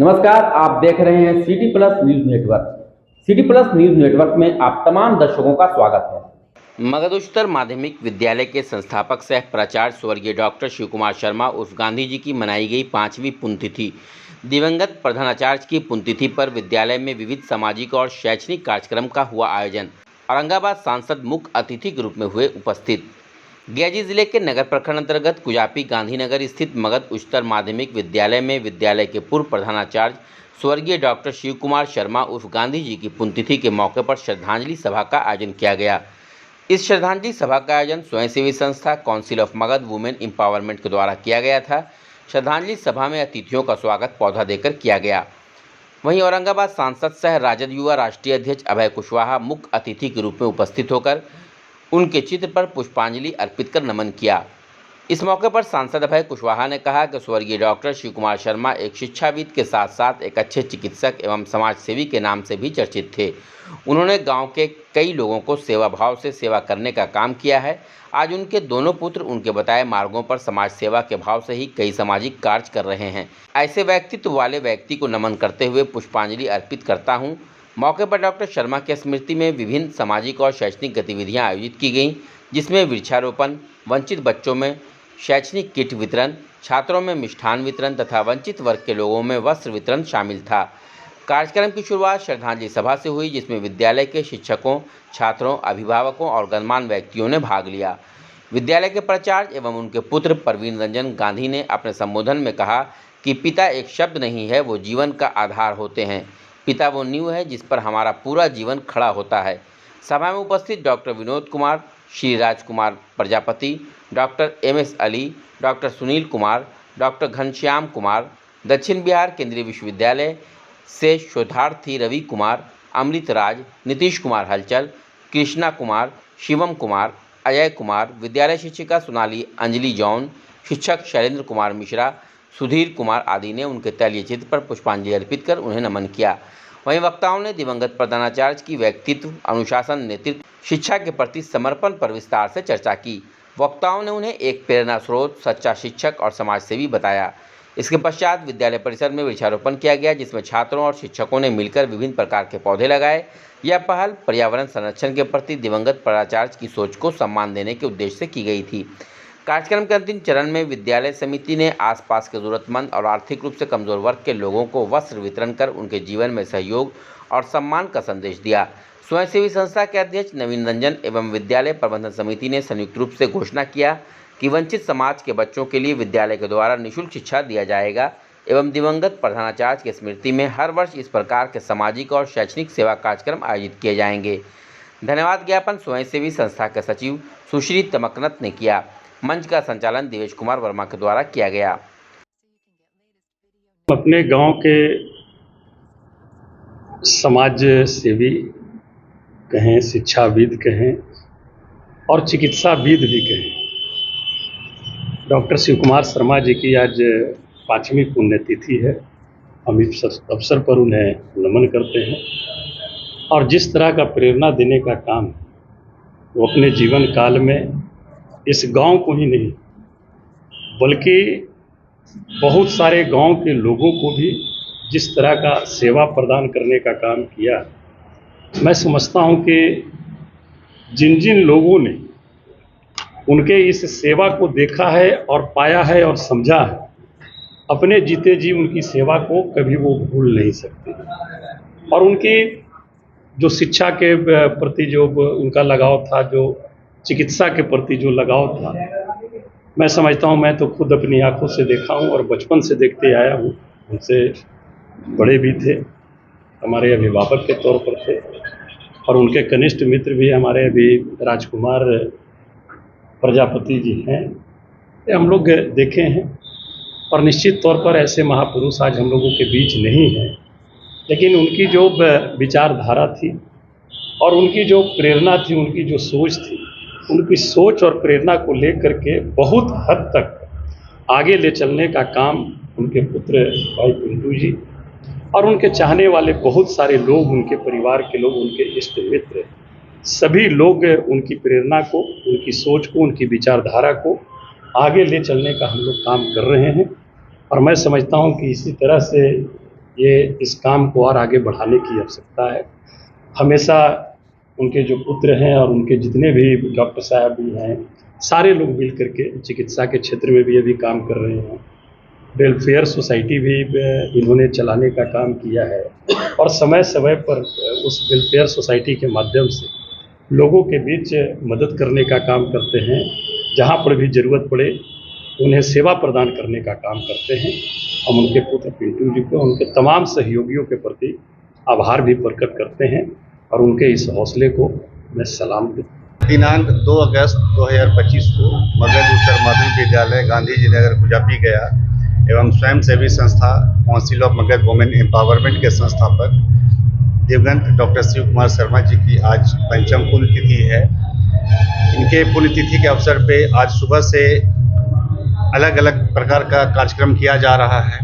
नमस्कार, आप देख रहे हैं city plus news network. City plus news network में आप तमाम दर्शकों का स्वागत है। मगध उच्चतर माध्यमिक विद्यालय के संस्थापक सह प्राचार्य स्वर्गीय डॉक्टर शिव कुमार शर्मा उर्फ गांधी जी की मनाई गई 5वीं पुण्यतिथि दिवंगत प्रधानाचार्य की पुण्यतिथि पर विद्यालय में विविध सामाजिक और शैक्षणिक कार्यक्रम का हुआ आयोजन। औरंगाबाद सांसद मुख्य अतिथि के रूप में हुए उपस्थित। गया जिले के नगर प्रखंड अंतर्गत कुजापी गांधीनगर स्थित मगध उच्चतर माध्यमिक विद्यालय में विद्यालय के पूर्व प्रधानाचार्य स्वर्गीय डॉक्टर शिव कुमार शर्मा उर्फ गांधी जी की पुण्यतिथि के मौके पर श्रद्धांजलि सभा का आयोजन किया गया। इस श्रद्धांजलि सभा का आयोजन स्वयंसेवी संस्था council of Magadh women empowerment के द्वारा किया गया था। श्रद्धांजलि सभा में अतिथियों का स्वागत पौधा देकर किया गया। वहीं औरंगाबाद सांसद सह राजद युवा राष्ट्रीय अध्यक्ष अभय कुशवाहा मुख्य अतिथि के रूप में उपस्थित होकर उनके चित्र पर पुष्पांजलि अर्पित कर नमन किया। इस मौके पर सांसद अभय कुशवाहा ने कहा कि स्वर्गीय डॉक्टर शिव कुमार शर्मा एक शिक्षाविद के साथ साथ एक अच्छे चिकित्सक एवं समाज सेवी के नाम से भी चर्चित थे। उन्होंने गांव के कई लोगों को सेवा भाव से सेवा करने का काम किया है। आज उनके दोनों पुत्र उनके बताए मार्गों पर समाज सेवा के भाव से ही कई सामाजिक कार्य कर रहे हैं। ऐसे व्यक्तित्व वाले व्यक्ति को नमन करते हुए पुष्पांजलि अर्पित करता हूँ। मौके पर डॉक्टर शर्मा की स्मृति में विभिन्न सामाजिक और शैक्षणिक गतिविधियां आयोजित की गईं, जिसमें वृक्षारोपण, वंचित बच्चों में शैक्षणिक किट वितरण, छात्रों में मिष्ठान वितरण तथा वंचित वर्ग के लोगों में वस्त्र वितरण शामिल था। कार्यक्रम की शुरुआत श्रद्धांजलि सभा से हुई, जिसमें विद्यालय के शिक्षकों, छात्रों, अभिभावकों और गणमान्य व्यक्तियों ने भाग लिया। विद्यालय के प्राचार्य एवं उनके पुत्र प्रवीण रंजन गांधी ने अपने संबोधन में कहा कि पिता एक शब्द नहीं है, वो जीवन का आधार होते हैं। पिता वो नींव है जिस पर हमारा पूरा जीवन खड़ा होता है। सभा में उपस्थित doctor Vinod Kumar, Shri Rajkumar Prajapati, doctor MS Ali, doctor Sunil Kumar, doctor Ghanshyam Kumar, Dakshin Bihar केंद्रीय विश्वविद्यालय से शोधार्थी रवि कुमार, अमृत राज, नीतीश कुमार हलचल, कृष्णा कुमार, शिवम कुमार, अजय कुमार, विद्यालय शिक्षिका सोनाली अंजलि जौन, शिक्षक शैलेंद्र कुमार मिश्रा, सुधीर कुमार आदि ने उनके तैलीय चित्र पर पुष्पांजलि अर्पित कर उन्हें नमन किया। वहीं वक्ताओं ने दिवंगत प्रधानाचार्य की व्यक्तित्व, अनुशासन, नेतृत्व, शिक्षा के प्रति समर्पण पर विस्तार से चर्चा की। वक्ताओं ने उन्हें एक प्रेरणा स्रोत, सच्चा शिक्षक और समाजसेवी बताया। इसके पश्चात विद्यालय परिसर में वृक्षारोपण किया गया, जिसमें छात्रों और शिक्षकों ने मिलकर विभिन्न प्रकार के पौधे लगाए। यह पहल पर्यावरण संरक्षण के प्रति दिवंगत प्राचार्य की सोच को सम्मान देने के उद्देश्य से की गई थी। कार्यक्रम के अंतिम चरण में विद्यालय समिति ने आसपास के जरूरतमंद और आर्थिक रूप से कमजोर वर्ग के लोगों को वस्त्र वितरण कर उनके जीवन में सहयोग और सम्मान का संदेश दिया। स्वयंसेवी संस्था के अध्यक्ष नवीन रंजन एवं विद्यालय प्रबंधन समिति ने संयुक्त रूप से घोषणा किया कि वंचित समाज के बच्चों के लिए विद्यालय के द्वारा निःशुल्क शिक्षा दिया जाएगा एवं दिवंगत प्रधानाचार्य की स्मृति में हर वर्ष इस प्रकार के सामाजिक और शैक्षणिक सेवा कार्यक्रम आयोजित किए जाएंगे। धन्यवाद ज्ञापन स्वयंसेवी संस्था के सचिव सुश्री तमकनत ने किया। मंच का संचालन देवेश कुमार वर्मा के द्वारा किया गया। अपने गांव के समाज सेवी कहें, शिक्षाविद कहें और चिकित्साविद भी कहें, डॉक्टर शिव कुमार शर्मा जी की आज 5वीं पुण्यतिथि है। हम इस अवसर पर उन्हें नमन करते हैं और जिस तरह का प्रेरणा देने का काम वो अपने जीवन काल में इस गांव को ही नहीं बल्कि बहुत सारे गांव के लोगों को भी जिस तरह का सेवा प्रदान करने का काम किया, मैं समझता हूं कि जिन जिन लोगों ने उनके इस सेवा को देखा है और पाया है और समझा है, अपने जीते जी उनकी सेवा को कभी वो भूल नहीं सकते। और उनकी जो शिक्षा के प्रति जो उनका लगाव था, जो चिकित्सा के प्रति जो लगाव था, मैं समझता हूँ, मैं तो खुद अपनी आंखों से देखा हूँ और बचपन से देखते आया हूँ। उनसे बड़े भी थे, हमारे अभिभावक के तौर पर थे और उनके कनिष्ठ मित्र भी हमारे अभी राजकुमार प्रजापति जी हैं, ये हम लोग देखे हैं। और निश्चित तौर पर ऐसे महापुरुष आज हम लोगों के बीच नहीं हैं, लेकिन उनकी जो विचारधारा थी और उनकी जो प्रेरणा थी, उनकी जो सोच थी, उनकी सोच और प्रेरणा को लेकर के बहुत हद तक आगे ले चलने का काम उनके पुत्र भाई पिंटू जी और उनके चाहने वाले बहुत सारे लोग, उनके परिवार के लोग, उनके इष्ट मित्र, सभी लोग उनकी प्रेरणा को, उनकी सोच को, उनकी विचारधारा को आगे ले चलने का हम लोग काम कर रहे हैं। और मैं समझता हूं कि इसी तरह से ये इस काम को और आगे बढ़ाने की आवश्यकता है। हमेशा उनके जो पुत्र हैं और उनके जितने भी डॉक्टर साहब भी हैं, सारे लोग मिल करके चिकित्सा के क्षेत्र में भी अभी काम कर रहे हैं। वेलफेयर सोसाइटी भी इन्होंने चलाने का काम किया है और समय समय पर उस वेलफेयर सोसाइटी के माध्यम से लोगों के बीच मदद करने का काम करते हैं। जहाँ पर भी ज़रूरत पड़े उन्हें सेवा प्रदान करने का काम करते हैं। हम उनके पुत्र पिंटू जी को, उनके तमाम सहयोगियों के प्रति आभार भी प्रकट करते हैं और उनके इस हौसले को मैं सलाम देता हूं। दिनांक 2 अगस्त 2025 को मगध उच्चतर माध्यमिक विद्यालय गांधी जी नगर खुजापी गया एवं स्वयं सेवी संस्था council of Magadh women empowerment के संस्थापक दिवंगत डॉक्टर शिव कुमार शर्मा जी की आज पंचम पुण्यतिथि है। इनके पुण्यतिथि के अवसर पे आज सुबह से अलग अलग प्रकार का कार्यक्रम किया जा रहा है।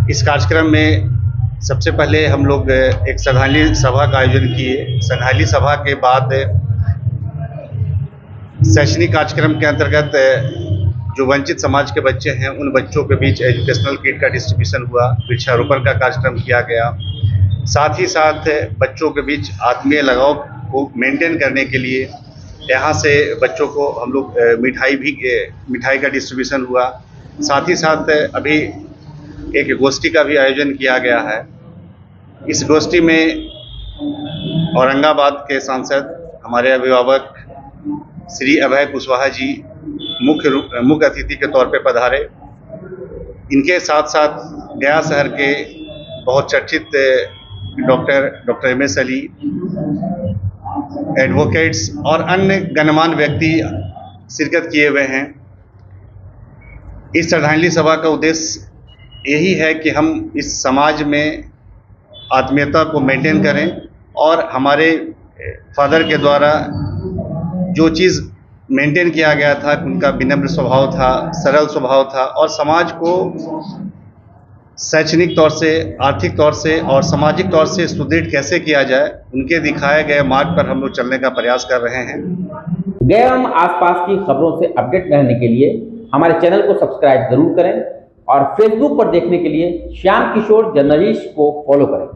इस कार्यक्रम में सबसे पहले हम लोग एक श्रद्धांजलि सभा का आयोजन किए। श्रद्धांजलि सभा के बाद शैक्षणिक कार्यक्रम के अंतर्गत जो वंचित समाज के बच्चे हैं उन बच्चों के बीच एजुकेशनल किट का डिस्ट्रीब्यूशन हुआ, वृक्षारोपण का कार्यक्रम किया गया। साथ ही साथ बच्चों के बीच आत्मीय लगाव को मेंटेन करने के लिए यहाँ से बच्चों को हम लोग मिठाई का डिस्ट्रीब्यूशन हुआ। साथ ही साथ अभी एक गोष्ठी का भी आयोजन किया गया है। इस गोष्ठी में औरंगाबाद के सांसद हमारे अभिभावक श्री अभय कुशवाहा जी मुख्य अतिथि के तौर पे पधारे। इनके साथ साथ गया शहर के बहुत चर्चित डॉक्टर MS अली, एडवोकेट्स और अन्य गणमान्य व्यक्ति शिरकत किए हुए हैं। इस श्रद्धांजलि सभा का उद्देश्य यही है कि हम इस समाज में आत्मीयता को मेंटेन करें और हमारे फादर के द्वारा जो चीज़ मेंटेन किया गया था, उनका विनम्र स्वभाव था, सरल स्वभाव था और समाज को शैक्षणिक तौर से, आर्थिक तौर से और सामाजिक तौर से सुदृढ़ कैसे किया जाए, उनके दिखाए गए मार्ग पर हम लोग चलने का प्रयास कर रहे हैं। गया एवं आसपास की खबरों से अपडेट रहने के लिए हमारे चैनल को सब्सक्राइब जरूर करें और फेसबुक पर देखने के लिए श्याम किशोर जर्नलिस्ट को फॉलो करें।